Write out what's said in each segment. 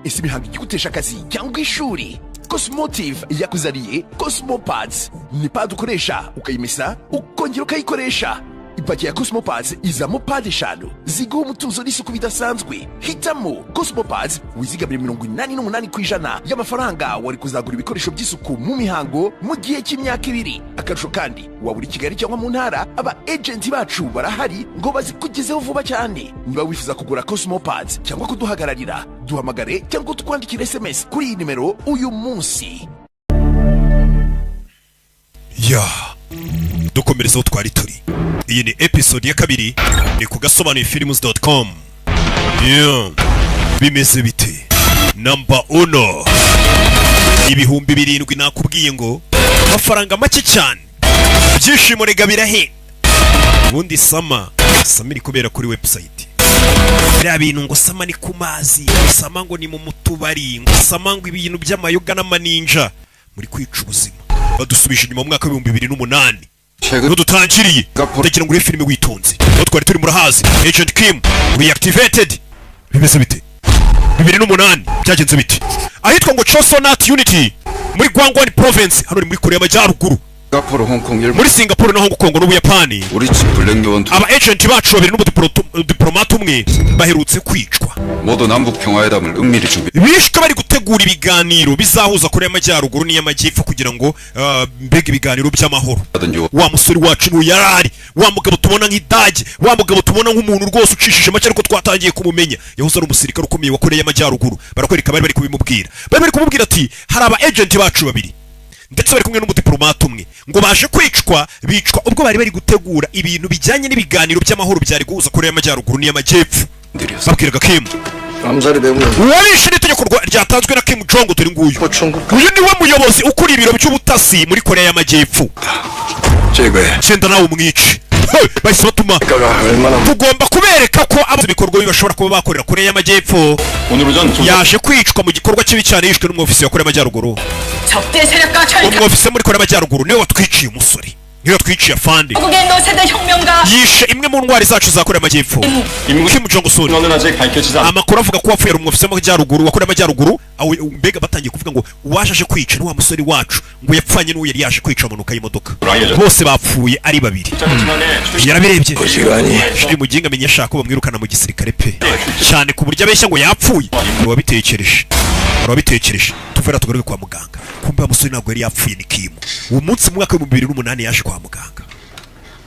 ese imihango igutesha akazi cyangwa ishuri? Cosmotive yakuzaniye Cosmopads. Ni pad ukoresha ukayimesa ukongera ukayikoresha. Ipaki ya Cosmopads izamo pad 5 ziguha umutuzo n'isuku bidasanzwe. Hitamo Cosmopads wizigamire 88% y'amafaranga wari kuzagura ibikoresho by'isuku mu mihango mu gihe cy'imyaka 2. Akarusho kandi waburi Kigali cyangwa mu ntara, aba agent bacu barahari ngo bazikugezeho vuba cyane. Niba wifuza kugura Cosmopads cyangwa kuduhagararira, duhamagare cyangwa twandikire SMS kuri iyi nimero uyu munsi. Dukomerezaho twari turi. Iyi ni episode ya kabiri, ni ku gasobanuyefilms.com. Bimeze bite? Number 1. Ibihumbi 7 nakubwiye ngo amafaranga make cyane. Byishimo rega birahe. Ubundi sama iri kubera kuri website. Bya bintu ngo sama ni ku mazi, sama ngo ni mu mutubari, ngo sama ngo ibintu by'amayoga n'amaninja muri kwica ubuzima. Badusubije inyuma mu mwaka wa 2008. Dutangiriye ndagira ngo uri filime witonze. Twari turi murahazi Agent Kim reactivated. Bimeze bite? 2008 byagenze bite? Ahitwa ngo Chosunat Unity muri Gwangwani province, hano muri Korea y'Amajyaruguru. Muri Singapore na Hong Kong n'Ubuyapani. Aba agent bacu babiri n'umudiplomate umwe baherutse kwicwa. Bishwe bari gutegura ibiganiro bizahuza Korea y'Amajyaruguru n'iy'Amajyepfo kugira ngo mbega ibiganiro by'amahoro. Wa musore wacu n'uyarari, wa mugabo tubona nk'idage, wa mugabo tubona nk'umuntu rwose ucishije make ariko twatangiye kumumenya. Yahoze ari umusirikare ukomeye wa Korea y'Amajyaruguru. Barakwereka bari kubimubwira. Bari kumubwira ati hari aba agent bacu babiri ndetse bari kumwe n'umudiplomate umwe ngo baje kwicwa ubwo bari gutegura ibintu bijyanye n'ibiganiro by'amahoro byari guhuza Korea y'Amajyaruguru n'iy'Amajyepfo. Babwiraga Kim uwarishe n'itegeko ryatanzwe na Kim Jong turi nguyu. Uyu niwe muyobozi ukuri ibiro by'ubutasi muri Korea y'Amajyepfo. Cyenda nawe umwici. Bahise batuma tugomba kubereka ko abo bikorwa bibashobora kuba bakorera Korea y'Amajyepfo. Yaje kwicwa mu gikorwa kibi cyane yishwe n'umufisi wa Korea y'Amajyaruguru. Umufisi muri Korea y'Amajyaruguru niwe watwiciye umusore. Niyo twiciye afande. Yishe imwe mu ntwari zacu za Korea y'Amajyepfo. Kim Jong-un. Amakuru avuga ko wapfuye umufisi w'Amajyaruguru wa Korea y'Amajyaruguru. Mbega batangiye kuvuga ngo uwashaje kwica n'uwa musore wacu ngo yapfanye n'uwo yari yaje kwica amanuka y'imodoka. Bose bapfuye ari babiri. Yarabirebye. Shiri muginga amenyesha ko bamwirukana mu gisirikare pe. Cyane ku buryo abeshya ngo yapfuye. Wabitekereje. Tuvera tugaruke kwa muganga. Kumbe umusore ntabwo yari yapfuye ni Kim. Uwo munsi mu mwaka wa 2008 yaje kwa muganga.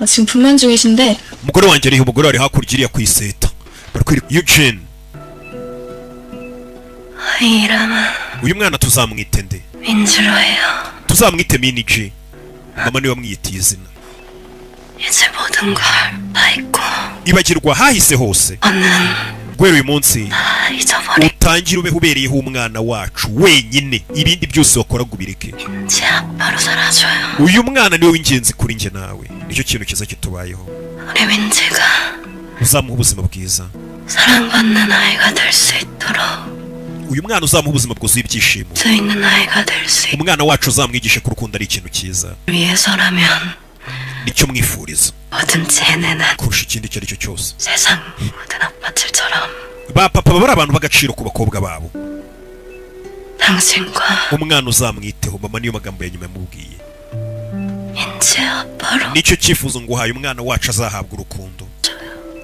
지금 분명 중이신데. umugore wanjye ari umugore ari hakurya iriya kwiseta. Barakwiri Eugene. Uyu mwana tuzamwite nde? 민주로예요. tuzamwite Miniji. Mama niwe wamwitiye izina. 이제 모든 걸 다 잊고. Ibagirwa hahise hose. Gwero uyu munsi utangira ube ubereyeho umwana wacu wenyine, ibindi byose wakora gubireke. Uyu mwana niwe w'ingenzi kuri nge nawe, nicyo kintu kiza kitubayeho. Uzamuha ubuzima bwiza, uyu mwana uzamuha ubuzima bwuzuye ibyishimo. Umwana wacu uzamwigishe ko urukundo ari ikintu cyiza, nicyo mwifuriza kurusha ikindi icyo ari cyo cyose. Ba papa bari abantu bagaciro ku bakobwa babo. Umwana uzamwiteho, mama niyo magambo ya nyuma yamubwiye. Nicyo cyifuzo ngo uhaye umwana wacu azahabwa urukundo.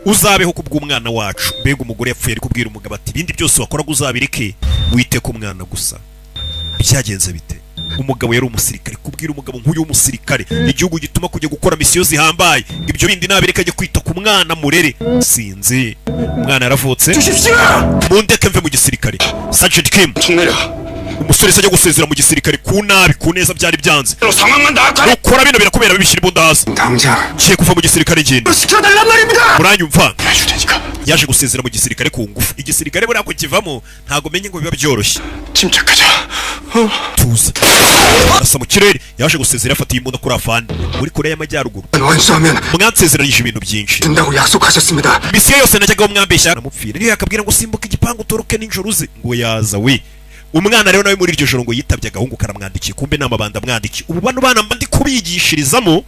Uzabeho kubw'umwana wacu. Mbega umugore yapfuye ari kubwira umugabo ati ibindi byose wakoraga uzabireke, wite ku mwana gusa. Byagenze bite? Umugabo yari umusirikare, kubwira umugabo nk'uyu w'umusirikare igihugu gituma kujya gukora misiyo zihambaye, ibyo bindi nabireka ajya kwita ku mwana murere. Sinzi umwana yaravutse mundeke mve mu gisirikare. Sergeant Kim umusore sajya gusezera mu gisirikare ku nabi ku neza byari byanze. Ukora bino birakubera bibishyira imbunda hasi. Kiye kuva mu gisirikare genda. Muranyumva? Yaje gusezera mu gisirikare ku ngufu. Igisirikare buri ako kivamo ntago menye ngo biba byoroshye. Tuza asa mu kirere. Yaje gusezera afatiye imbunda kuri afande muri Korea y'Amajyaruguru. Mwansezeranyije ibintu byinshi. Misiyo yose najyaga mwambeshya namupfira. Niyo yakabwira ngo simbuka igipangu utoroke n'injoro uze ngo yaza we. Umwana rero nawe muri iryo joro ngo yitabye agahungu karamwandikiye, kumbe n'amabanda mwandikiye. Ubu bano bana ndi kubigishirizamo.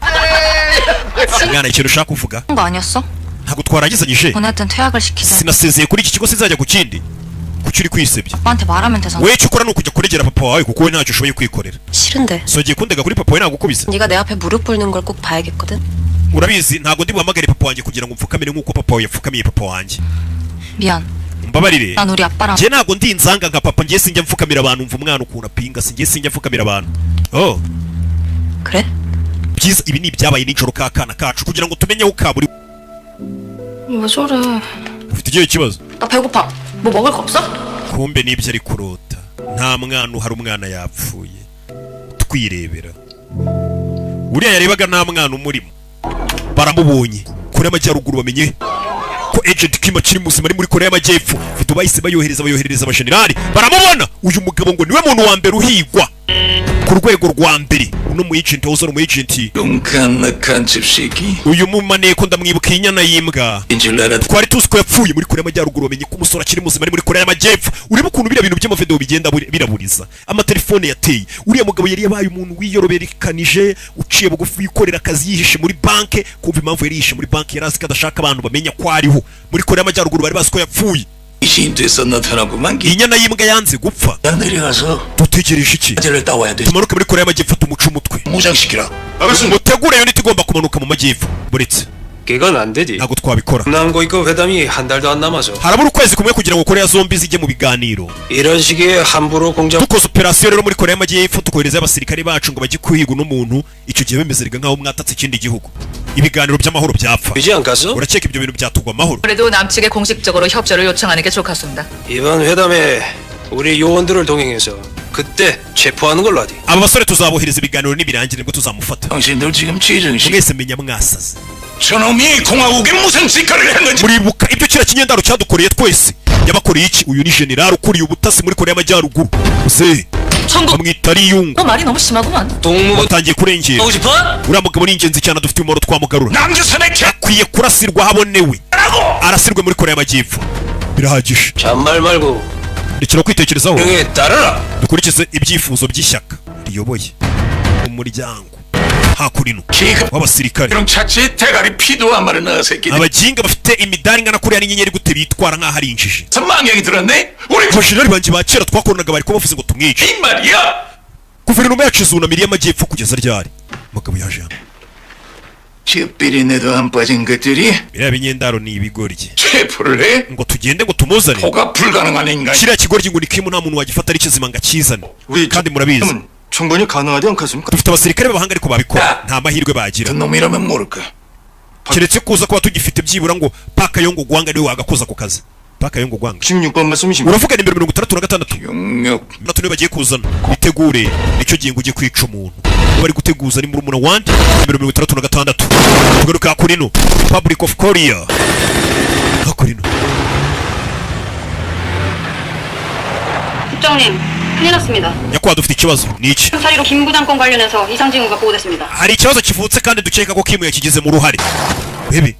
Umwana ikintu ushaka kuvuga ntabwo twaragizanyije. Sinasezeye kuri iki kigo, sinzajya ku kindi. kuki uri kwisebya 아빠한테 말하면 되잖아. we icyo ukora ni ukujya kuregera papa wawe kuko we ntacyo ushoboye kwikorera 싫은데. so ugiye kundega kuri papa wawe nagukubise 네가 내 앞에 무릎 꿇는 걸 꼭 봐야겠거든. urabizi ntabwo ndi buhamagare papa wanjye kugira ngo mfukamire nk'uko papa wawe yapfukamiye papa wanjye 미안. mbabarire 난 우리 아빠랑 njye ntabwo ndi inzanga nka papa njye sinjya mfukamira abantu mva umwana ukuntu apinga sinjye sinjya mfukamira abantu oh 그래? byiza ibi ni ibyabaye nijoro k'akana kacu kugira ngo tumenye aho kaburi 왜 저래? ufite ikihe kibazo 나 배고파. 뭐 먹을 거 없어? kumbe nibyo ari kurota nta mwana uhari umwana yapfuye twirebera uriya yarebaga nta mwana umurimo baramubonye kure y'amajyaruguru bamenye ko agent Kim akiri muzima ari muri Korea y'Amajyepfo video bahise bayohereza abajenerali baramubona uyu mugabo ngo niwe muntu wa mbere uhigwa ku rwego rwa mbere uno mu agent wazoro mu agent 용감한 집시기 uyu mumaneko ndamwibuka inyana yimbwa 인줄라라 twari tuzi ko yapfuye muri Korea y'Amajyaruguru bamenye ko umusore akiri muzima ari muri Korea y'Amajyepfo ureba ukuntu biriya bintu by'amavideo bigenda biraburiza amatelefone yateye uriya mugabo yari yabaye umuntu wiyoroberekanije uciye bugufi wikorera akazi yihishe muri banke kumva impamvu yari yihishe muri banke yari azi ko adashaka abantu bamenya ko ariho muri Korea y'Amajyaruguru bari bazi ko yapfuye 이신돼서 나타나고만 inyana yimbwa yanze gupfa 기장 내려가서 dutegereje iki 화제를 따와야 돼 tumanuke muri Korea y'Amajyepfo tumuca umutwe 무장시키라 mutegure yo ntigomba kumanuka mu majyepfo buretse 그건 안 되지. ntabwo twabikora 남고이거 회담이 한 달도 안 남아서 harabura ukwezi kumwe kugira ngo Korea zombi zijye mu biganiro 이런 식의 함부로 공작 dukoze operasiyo rero muri Korea y'Amajyepfo tukohereza abasirikare bacu ngo bajye kuhiga uno muntu icyo gihe bemezerega nk'aho mwatatse ikindi gihugu ibiganiro by'amahoro byapfa 되지 않겠어? urakeka ibyo bintu byatugwa amahoro 그래도 남측에 공식적으로 협조를 요청하는 게 좋겠습니다. 이번 회담에 우리 요원들을 동행해서 그때 체포하는 걸로 하디. aba basore tuzabohereza ibiganiro nibirangira nibwo tuzamufata 당신들 지금 제정신 mwese menya mwasaze 저놈이 공화국에 무슨 짓거리를 했는지 muribuka ibyo kiriya kinyendaro cyadukoreye twese yabakoreye iki uyu ni general ukuriye ubutasi muri Korea y'Amajyaruguru ze 청국 bamwita Riyung 너 말이 너무 심하구만. 동무부 batangiye kurengera 하고 싶어? uriya mugabo ni ingenzi cyane dufite umumaro twamugarura 남조선의 akwiye kurasirwa habonewe arasirwe muri Korea y'Amajyepfo birahagije 잔말 말고 rekera kwitekerezaho 명에 따르라. dukurikize ibyifuzo by'ishyaka riyoboye umuryango hakurino 기급 w'abasirikare 이런 차치 대가리 피도 안 마른 새끼들 abaginga bafite imidari ingana kuriya n'inyenyeri gute bitwara nk'aho ari injiji 선망경이 들었네 우리 abajenerali banjye ba kera twakoranaga bari bavuze ngo tumwice 이 말이야 guverinoma yacu izunamira y'amajyepfo kugeza ryari umugabo yaje hano 쥐비린내도 안 빠진 것들이 biriya binyendaro ni ibigoryi 체포를 해? ngo tugende ngo tumuzane 포가 불가능한 인간 kiriya kigoryi ngo ni kimu nta muntu wagifata ari kizima ngo akizane 우리 kandi murabizi 충분히 가능하지 않겠습니까? dufite abasirikare b'abahanga ariko babikora nta mahirwe bagira 그 놈이라면 모를까 keretse kuza kuba tugifite byibura ngo paka yongo gwanga niwe wagakoza ku kazi paka yongo gwanga 16번 말씀이십니까? uravuga nimero 66 용역 natwe niba bagiye kuzana bitegure nicyo gihe ngo ujye kwica umuntu bari guteguza ni murumuna wandi nimero 66 tugaruka kurino Republic of Korea hakurino 국장님, 큰일 났습니다. nyakwa dufite ikibazo ni iki 사리로 김 부장권 관련해서 이상 징후가 보고됐습니다. hari ikibazo kivutse kandi dukeka ko Kim yakigizemo uruhare bebe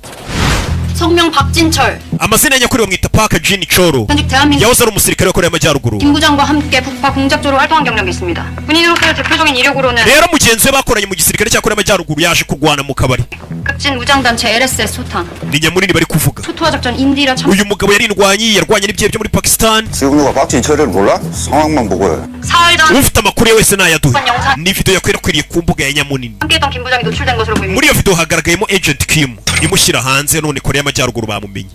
성명 박진철, amazina ya nyakuri bamwita Park Jin Choro 현직 대한민국 yahoze ari umusirikare wa Korea y'Amajyaruguru 김 부장과 함께 북파 공작조로 활동한 경력이 있습니다. 군인으로서의 대표적인 이력으로는 rero mugenzi we bakoranye mu gisirikare cya Korea y'Amajyaruguru yaje kurwana mu kabari 급진 무장단체 LSS 소탕, ni nyamunini bari kuvuga 초토화 작전 인디라 참 uyu mugabo yari indwanyi yarwanye n'ibyehe byo muri Pakistan 지금누가 박진철을 몰라? 상황만 보고 해. 사흘 전 ufite amakuru ye wese nayaduhe ni video yakwirakwiriye ku mbuga ya nyamunini 함께했던 김 부장이 노출된 것으로 보입니다. muri iyo video hagaragayemo agent Kim imushyira hanze none Korea y'Amajyaruguru bamumenye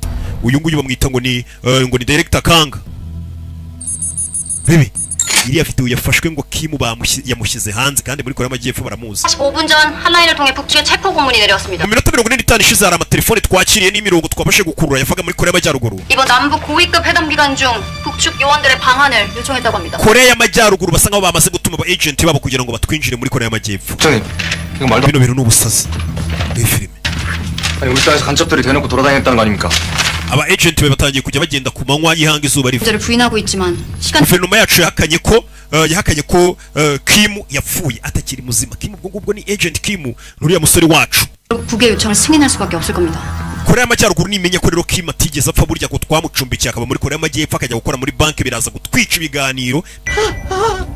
uyu nguyu bamwita ngo ni director Kanga bibi iriya video yafashwe ngo Kim yamushyize hanze kandi muri Korea y'Amajyepfo baramuzi 45분 전 한라인을 통해 북측에 체포 고문이 내려왔습니다. mu minota 45 ishize hari amatelefone twakiriye n'imirongo twabashe gukurura yavaga muri Korea y'Amajyaruguru 이번 남북 고위급 회담 기간 중 북측 요원들의 방한을 요청했다고 합니다. Korea y'Amajyaruguru basa nkaho bamaze gutuma aba agent babo kugira ngo batwinjire muri Korea y'Amajyepfo 국장님, 이거 말도 bino bintu ni ubusazi iyi filime 아니 우리 땅에서 간첩들이 대놓고 돌아다녔다는 거 아닙니까? aba agent be batangiye kujya bagenda ku manywa y'ihanga izuba riva 문제를 부인하고 있지만 시간 guverinoma yacu yahakanye ko Kim yapfuye atakiri muzima Kim ubwo ngubwo ni agent Kim nuriya musore wacu 국외 요청을 승인할 수밖에 없을 겁니다. Korea y'Amajyaruguru nimenya ko rero Kim atigeze apfa burya ko twamucumbikiye akaba muri Korea y'Amajyepfo akajya gukora muri banki biraza gutwica ibiganiro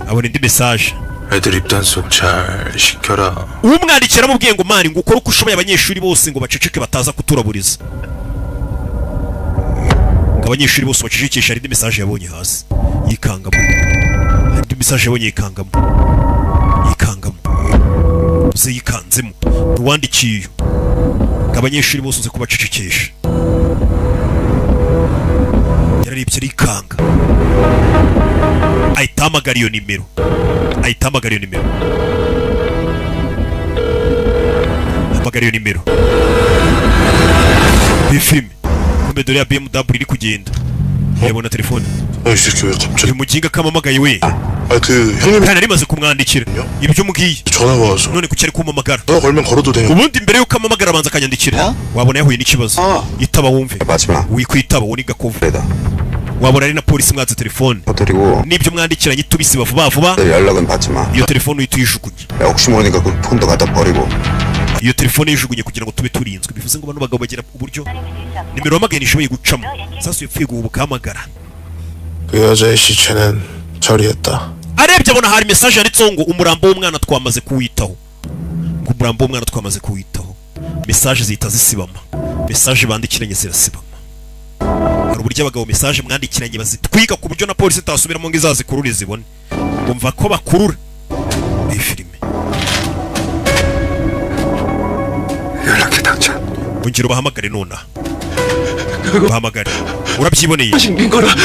abona indi message 애들 입단속 잘 시켜라 umwandikira amubwiye ngo mari ngo ukore uko ushoboye abanyeshuri bose ngo baceceke bataza kuturaburiza abanyeshuri bose bacecekesha hari indi message yabonye hasi yikangamo, hari indi message yabonye yikangamo uze yikanzemo nuwandikiye abanyeshuri bose uze kubacecekesha yararibye arikanga ahita ahamagara iyo nimero bifime kumbe dore ya BMW iri kugenda yabona telefone uyu muginga kamamagaye we kandi rimaze kumwandikira ibyo umubwiye none kuki ari kumamagara ubundi mbere yuko amamagara abanza akanyandikira wabona yahuye n'ikibazo itaba wumve wikwitaba uwo ni Gakovu wabona ari na polisi mwaze telefone nibyo mwandikiranye tubisiba vuba iyo telefone uhita uyijugunye iyo telefone yijugunye kugira ngo tube turinzwe bivuze ngo bano bagabo bagira uburyo nimero wamagaye nishoboye gucamo sasa yapfuye guhamagara 그 여자의 시체는 처리했다. arebye abona hari message yanditseho ngo umurambo w'umwana twamaze kuwitaho message zihita zisibama message bandikiranye zirasibama hari uburyo abagabo message mwandikiranye bazitwiga ku buryo na polisi itasubiramo ngo izazikurure zibone bumva ko bakurura iyi filime 연락해 당장. ongera bahamagare nonaha bahamagare urabyiboneye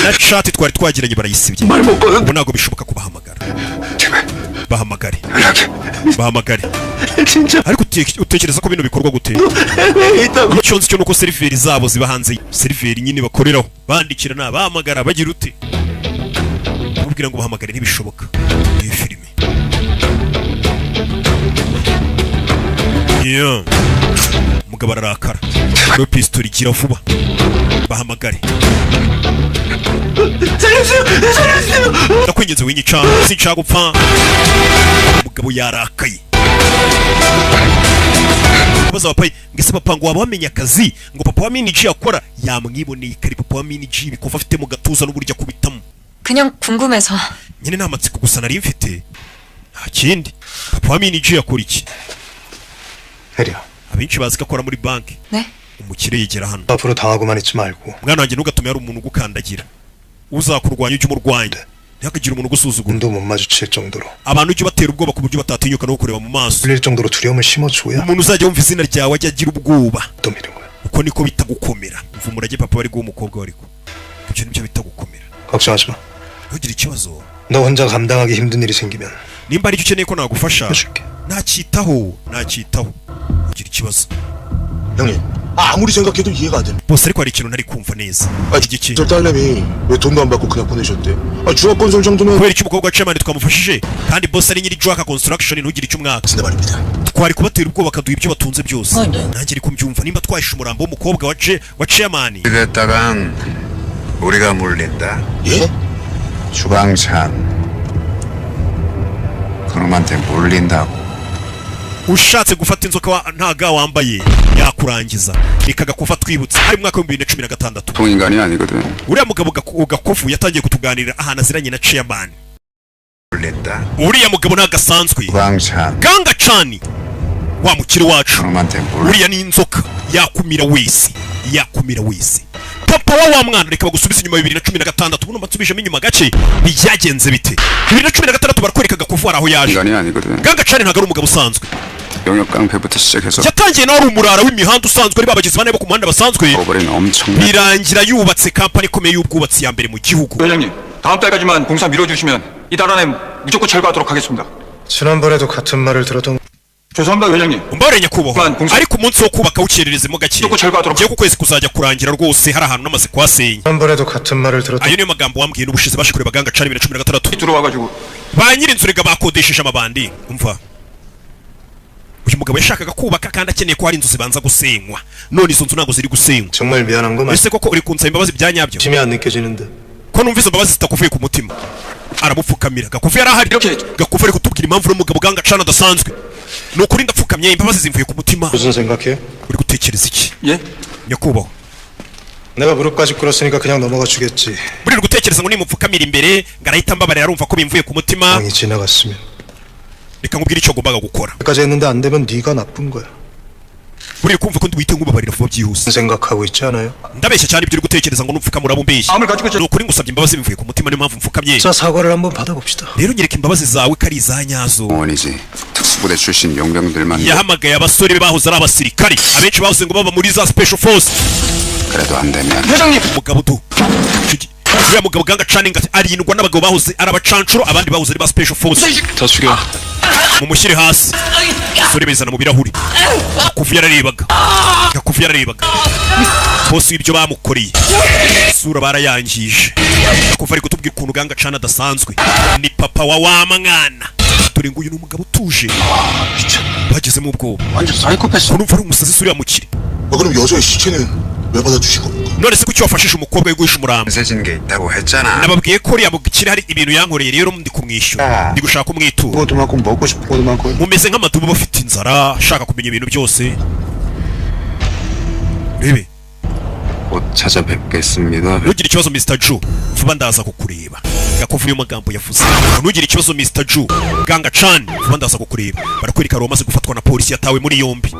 na chat twari twagiranye barayisibye ubu ntabwo bishoboka kubahamagara bahamagare ariko utekereza ko bino bikorwa gute icyo nzi cyo nuko seriveri zabo ziba hanze seriveri nyine bakoreraho bandikira bahamagara bagira ute ubwira ngo bahamagare ntibishoboka iyi filime umugabo ararakara no pistol igira vuba bahamagare ndakwinginze winyica sinshaka gupfa umugabo yarakaye baza papai ngese papa ngo wabamenye akazi ngo papa wa Miniji yakora yamwiboneye kari papa wa Miniji bikofa afite mu gatuza n'uburyo kubitamo 그냥 궁금해서 nyine namatsiko gusa nari mfite nta kindi papa wa Miniji yakora iki 혜리야 abenshi bazi ko akora muri banki 네 umukire yegera hano 앞으로 당하고만 있지 말고 mwana wanjye ntugatume hari umuntu ugukandagira uzakurwanya ujye umurwanya ntihakagire umuntu ugusuzugura 눈도 못 마주칠 정도로 abantu ujye batera ubwoba ku buryo batatinyuka no kureba mu maso 풀릴 정도로 두려움을 심어줘야 umuntu uzajya wumva izina ryawe ajya agira ubwoba 또 믿는 거야 uko niko bitagukomera mva umurage papa bari guha umukobwa wariko ibyo nibyo bitagukomera 걱정하지 마 ntugire ikibazo 너 혼자 감당하기 힘든 일이 생기면 nimba ari icyo ukeneye ko nagufasha 해줄게 ntacyitaho ntugire ikibazo 형님, 아무리 생각해도 이해가 안 되네. bose ariko hari ikintu ntari kumva neza igiki 저 딸내미 왜 돈도 안 받고 그냥 보내셨대? 중학 건설 정도면 kubera iki umukobwa wa chairman twamufashije kandi boss ari nyiri Joaka Construction ntugire icyo umwaka 쓴다 말입니다. twari kubatera ubwoba bakaduha ibyo batunze byose nanjye ariko mbyumva nimba twahishe umurambo w'umukobwa wa chairman 이랬다간 우리가 물린다. 예? 주방찬 그놈한테 물린다고. ushatse gufata inzoka ntaga wambaye yakurangiza ikagakufa twibutse hari mwaka wa 2016 통인간이 아니거든. uriya mugabo Gakovu yatangiye kutuganira ahantu aziranye na chairman 물린다. uriya mugabo ntagasanzwe 주방찬 Ganga Chani wa mukiri wacu 그놈한테 물린. uriya ni inzoka yakumira wese papa wa mwana reka bagusubiza inyuma 2016 buno matsubijemo inyuma gace byagenze bite 2016 barakwereka Gakovu araho yaje 인간이 아니거든. Ganga Chani ntago ari umugabo usanzwe 영역 깡패부터 시작해서 yatangiye nawe ari umurara w'imihanda usanzwe ari babagizi bane bo ku muhanda basanzwe 버버린 엄청. birangira yubatse kampani ikomeye y'ubwubatsi ya mbere mu gihugu 회장님, 다음 달까지만 공사 밀어주시면 이 달 안에 무조건 철거하도록 하겠습니다. 지난번에도 같은 말을 들었던 죄송합니다, 회장님. umbabarire nyakubahwa ariko umunsi wo kubaka ukererezemo gake ngiye ku kwezi kuzajya kurangira rwose hari ahantu namaze kuhasenya 지난번에도 같은 말을 들었던 ayo niyo magambo wambwiye n'ubushize bashikure Ganga Chani 2016 들어와가지고 ba nyiri inzu rega bakodesheje amabandi umva uyu mugabo yashakaga kubaka kandi akeneye ko hari inzu zibanza gusenywa none izo nzu ntabwo ziri gusenywa 정말 미안한 거 ese koko uri kunsaba imbabazi byanyabyo 심이 안 느껴지는데 ko numva izo mbabazi zitakuvuye ku mutima aramupfukamira Gakovu yari ahari Gakovu ari kutubwira impamvu uri umugabo Ganga Chani adasanzwe ni ukuri ndapfukamye imbabazi zimvuye ku mutima 무슨 생각해? uri gutekereza iki 예? nyakubahwa 내가 무릎까지 꿇었으니까 그냥 넘어가 주겠지 buri gutekereza ngo nimupfukamira imbere ngarahita mbabarira arumva ko bimvuye ku mutima 방이 지나갔으면 reka nkubwire icyo agombaga gukora 까지 했는데 안 되면 네가 나쁜 거야 buri kumva ko ndwite ngubabarira vuba byihuse 생각하고 있지 않아요? ndabeshya cyane ibyo uri gutekereza ngo nupfukamura bumbeshye ni ukuri ngusabye imbabazi bivuye ku mutima niyo mpamvu mfukamye 자 사과를 한번 받아봅시다. rero nyereka imbabazi zawe ko ari iza nyazo 원이지 특수부대 출신 용병들만 yahamagaye abasore be bahoze ari abasirikari abenshi bahoze ngo baba muri za special force 그래도 안 되면 회장님 umugabo du uriya mugabo ganga caninga arindwa n'abagabo bahoze ari abacancuro abandi bahoze ari ba special force 더 죽여. mumushyire hasi abasore bezana mu birahuri gakuvu yararebaga bose ibyo bamukoreye isura barayangije gakuvu ari kutubwira ukuntu ganga cana adasanzwe ni papa wa mwana dore nguyu ni umugabo utuje bagezemo ubwoba 완전 사이코패스. urumva ari umusazi suriya mukire 그럼 여자의 시체는 왜 받아주신 겁니까? none se kuki wafashije umukobwa we guhisha umurambo 세진 게 있다고 했잖아. nababwiye ko uriya mukire hari ibintu yankoreye rero ndi kumwishyura ndi gushaka kumwitura 그것도 많고 먹고 싶은 것도 많고. mumeze nk'amadubu bafite inzara ashaka kumenya ibintu byose rebe 곧 찾아뵙겠습니다. ntugire ikibazo Mr. Joe vuba ndaza kukureba gakuvuye amagambo yavuze ntugire ikibazo Mr. Joe ganga Chan vuba ndaza kukureba barakwereka ari umaze gufatwa na polisi yatawe muri yombi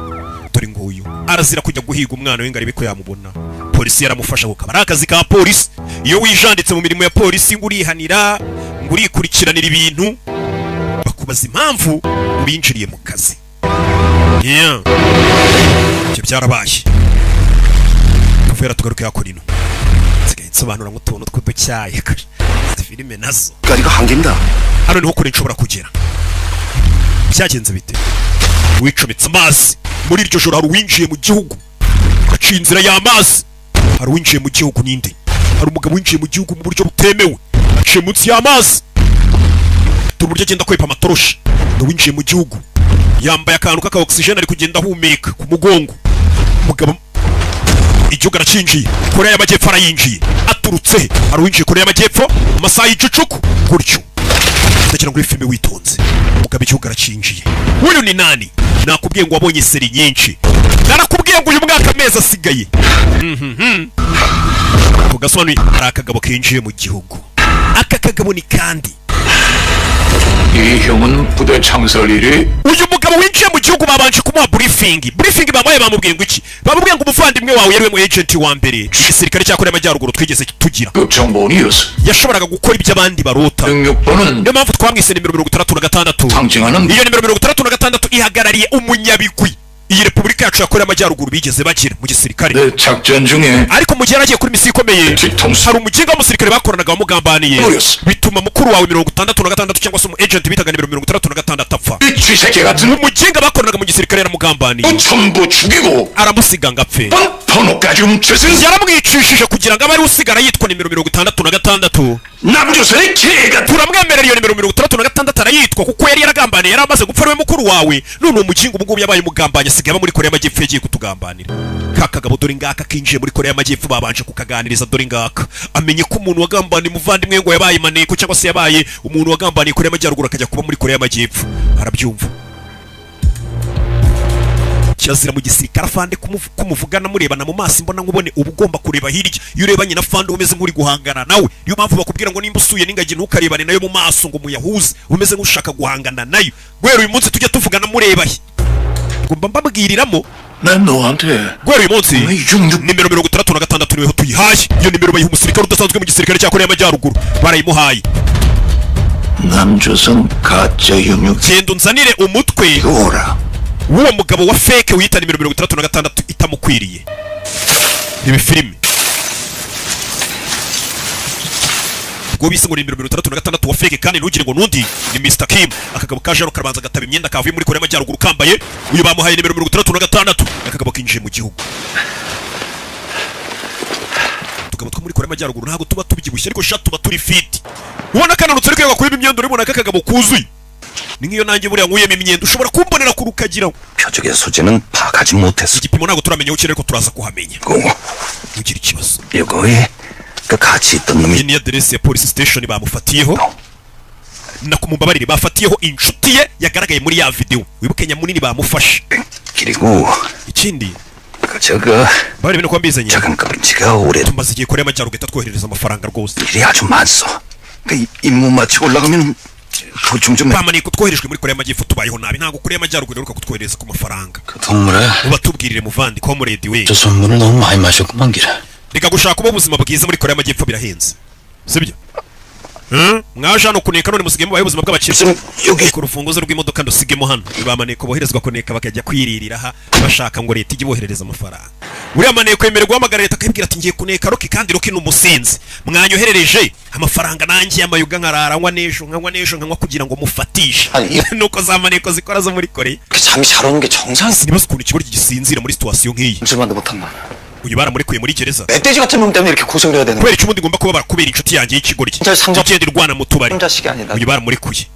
dore nguyu arazira kujya guhiga umwana we ngo arebe ko yamubona polisi yaramufasha kuko ari akazi ka polisi iyo wijanditse mu mirimo ya polisi ngo urihanira ngo urikurikiranira ibintu bakubaza impamvu urinjiriye mu kazi ibyo byarabaye kuvera tugaruke yakora ino nsigaye nsobanura nk'utuntu tw'uducyaye filime nazo 이거 한계입니다. hano niho kure nshobora kugera byagenze bite wicometse amazi muri iryo joro hari uwinjiye mu gihugu gaciye inzira y'amazi hari uwinjiye mu gihugu n'indi hari umugabo winjiye mu gihugu mu buryo butemewe aciye munsi y'amazi dore uburyo agenda kwepa amatoroshi winjiye mu gihugu yambaye akantu k'aka oxygen ari kugenda ahumeka ku mugongo umugabo igihugu aracinjiye Korea y'Amajyepfo arayinjiye aturutse hari uwinjiye Korea y'Amajyepfo mu masaha y'igicuku gutyo ndagira ngo filime witonze umugabo igihugu aracinjiye uyu ni nani nakubwiye ngo wabonye seri nyinshi narakubwiye ngo uyu mwaka amezi asigaye kugasobanuye hari akagabo kinjiye mu gihugu aka kagabo ni kandi 이 형은 부대 창설일이 uyu mugabo winjiye mu gihugu babanje kumuha briefing bamuhaye bamubwiye ngo iki bamubwiye ngo umuvandimwe wawe yariwe mu agent wa mbere igisirikare cya Korea y'Amajyaruguru twigeze tugira 정보원이었어. yashoboraga gukora ibyo abandi barota 능력번은 niyo mpamvu twamwise nimero 36 상징하는 iyo nimero 36 ihagarariye umunyabigwi iyi repubulika yacu ya Korea y'Amajyaruguru bigeze bagira mu gisirikare 내 작전 중에 ariko mu gihe yaragiye kuri misiyo ikomeye 뒤통수 hari umuginga w'umusirikare bakoranaga wamugambaniye Glorious. bituma mukuru wawe 66 cyangwa se umu agent bitaga nimero 66 apfa 이 쥐새끼 같은 umuginga bakoranaga mu gisirikare yaramugambaniye 전부 죽이고 aramusiga ngo apfe 번호까지 훔쳐서 yaramwicishije kugira ngo abe ari usigara yitwa nimero 66 남조선의 개가 turamwemerera iyo nimero 66 arayitwa kuko yari yaragambaniye yari amaze gupfa we mukuru wawe none umuginga ubu ngubu yabaye umugambanye asigaye aba muri Korea y'Amajyepfo yagiye kutugambanira kakagabo dore ngaka kinjiye muri Korea y'Amajyepfo babanje kukaganiriza dore ngaka amenye ko umuntu wagambaniye umuvandimwe ngo yabaye maneko cyangwa se yabaye umuntu wagambaniye Korea y'Amajyaruguru akajya kuba muri Korea y'Amajyepfo arabyumva kirazira mu gisirikare afande kumuvugana murebana mu maso imbona nkubone uba ugomba kureba hirya iyo urebanye na fande umeze nk'uri guhangana nawe niyo mpamvu bakubwira ngo nimba usuye n'ingagi ntukarebane nayo mu maso ngo muyahuze umeze nk'ushaka guhangana nayo guhera uyu munsi tujya tuvugana mureba he ngomba mbabwiriramo 난 너한테 guhera uyu munsi nimero 36 niweho tuyihaye iyo nimero bayiha umusirikare udasanzwe mu gisirikare cya Korea y'Amajyaruguru barayimuhaye 남조선 가짜 영역 genda unzanire umutwe 오라 w'uwo mugabo wa fake wita nimero 36 itamukwiriye ibi filime ubwo bise ngo nimero 36 wa fake kandi ntugire ngo nundi ni Mr. Kim akagabo kaje karabanza gataba imyenda kavuye muri Korea y'Amajyaruguru kambaye uyu bamuhaye nimero 36 akagabo kinjiye mu gihugu tugabo two muri Korea y'Amajyaruguru ntago tuba tubyibushye ariko sha tuba turi fit ubona kananutse ariko yakuyemo imyenda uribona akagabo kuzuye ni nk'iyo nanjye buriya nkuyemo imyenda ushobora kumbonera ku rukagira 표적의 소재는 파악하지 못했어. igipimo ntago turamenya ukiri ariko turaza kuhamenya ugira ikibazo 이거에 그 같이 있던 놈이 iyi ni aderesi ya police station bamufatiyeho nakumumbabarire bafatiyeho inshuti ye yagaragaye muri ya video wibuke nyamunini bamufashe 그리고 ikindi 저거 bari bino kwambizanye 자금값은 지가 오래 tumaze igihe Korea y'Amajyaruguru itatwoherereza amafaranga rwose 일이 아주 많소. 그 임무 마치고 올라가면 bamaniye kutwoherejwe muri Korea y'Amajyepfo tubayeho nabi ntabwo Korea y'Amajyaruguru iheruka kutwohereza ku mafaranga uba tubwirire muvandi comrade we 저 선물을 너무 많이 마셨구만 gira reka gushaka ubu buzima bwiza muri Korea y'Amajyepfo birahenze sibyo mwaje hano kuneka none musigemo baye ubuzima bw'abakire ku rufunguzo rw'imodoka ndusigemo hano bamaniye ko boherezwa kuneka bakajya kwiririra ha bashaka ngo leta ijye boherereza amafaranga uriya maneye kwemererwa guhamagara leta akabwira ati ngiye kuneka Roki kandi Roki n'umusinzi mwanyoherereje amafaranga nanjye y'amayuga nkarara nkwa nejo nkanywa kugira ngo mufatishe nuko zamaneye ko zikora zo muri Korea 잠이 잘 오는 게 정상이지 nibaza ukuntu ikigori gisinzira muri situation nk'iyi 잠시만도 못한다 uyu baramurekuye muri gereza 멧돼지 같은 놈 때문에 이렇게 고생을 해야 되는 kubera icyo ubundi ngomba kuba barakubera inshuti yanjye y'ikigori kigenda irwana mu tubari uyu baramurekuye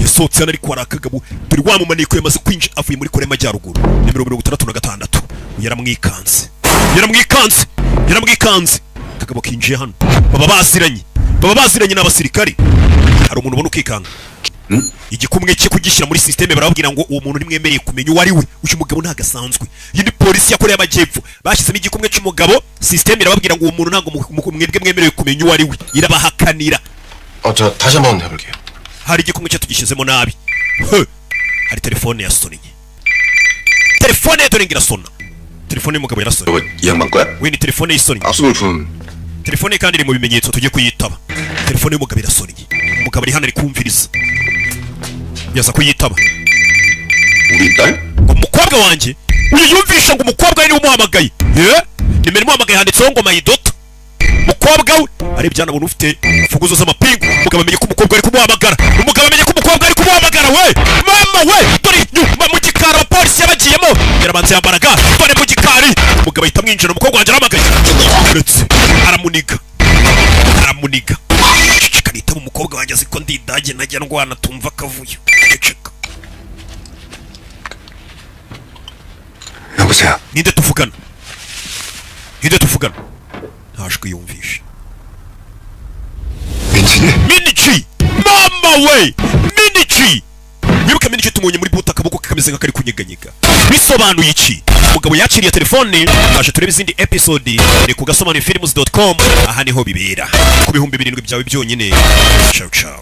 yasohotse hano ariko hari akagabo turi wamumaniko yamaze kwinjira avuye muri Korea y'Amajyaruguru nimero 66 yaramwikanze akagabo kinjiye hano baba baziranye n'abasirikari hari umuntu ubona ukikanga igikumwe cye kugishyira muri systeme barababwira ngo uwo muntu nimwemereye kumenya uwo ari we uyu mugabo ntagasanzwe yindi polisi ya Korea y'Amajyepfo bashyizemo igikumwe cy'umugabo systeme irababwira ngo uwo muntu ntago mwebwe mwemereye kumenya uwo ari we irabahakanira 저 다시 한번 해볼게요. hari igikumwe cye tugishyizemo nabi hari telefone yasonnye telefone yadorenga irasona telefone y'umugabo yarasonnye 이 양반 거야? we ni telefone y'isonnye 압수물품. telefone kandi iri mu bimenyetso tujye kuyitaba telefone y'umugabo irasonnye umugabo ari hano ari kumviriza yaza kuyitaba 우리 딸? umukobwa wanjye uyu yumvisha ngo umukobwa we niwe umuhamagaye nimero imuhamagaye handitseho ngo mayidota umukobwa we arebye hano abona ufite imfunguzo z'amapingu umugabo amenye ko umukobwa ari kumuhamagara we mama we dore inyuma mu gikari abapolisi yabagiyemo yarabanza yambaraga dore mu gikari umugabo ahita amwinjira umukobwa wanjye arahamagaye uretse aramuniga kanitaba umukobwa wanjye azi ko ndidage najya ndwana tumva akavuyo ceceka 여보세요. ninde tuvugana ntashwe yumvisha Minichi mama we Minichi wibuka Minichi tumunye muri buta akaboko kameze nk'akari kunyeganyega bisobanuye iki umugabo yakiriye telefone aje turebe izindi episode ni ku gasomanufilms.com aha niho bibera ku bihumbi 7 byawe byonyine ciao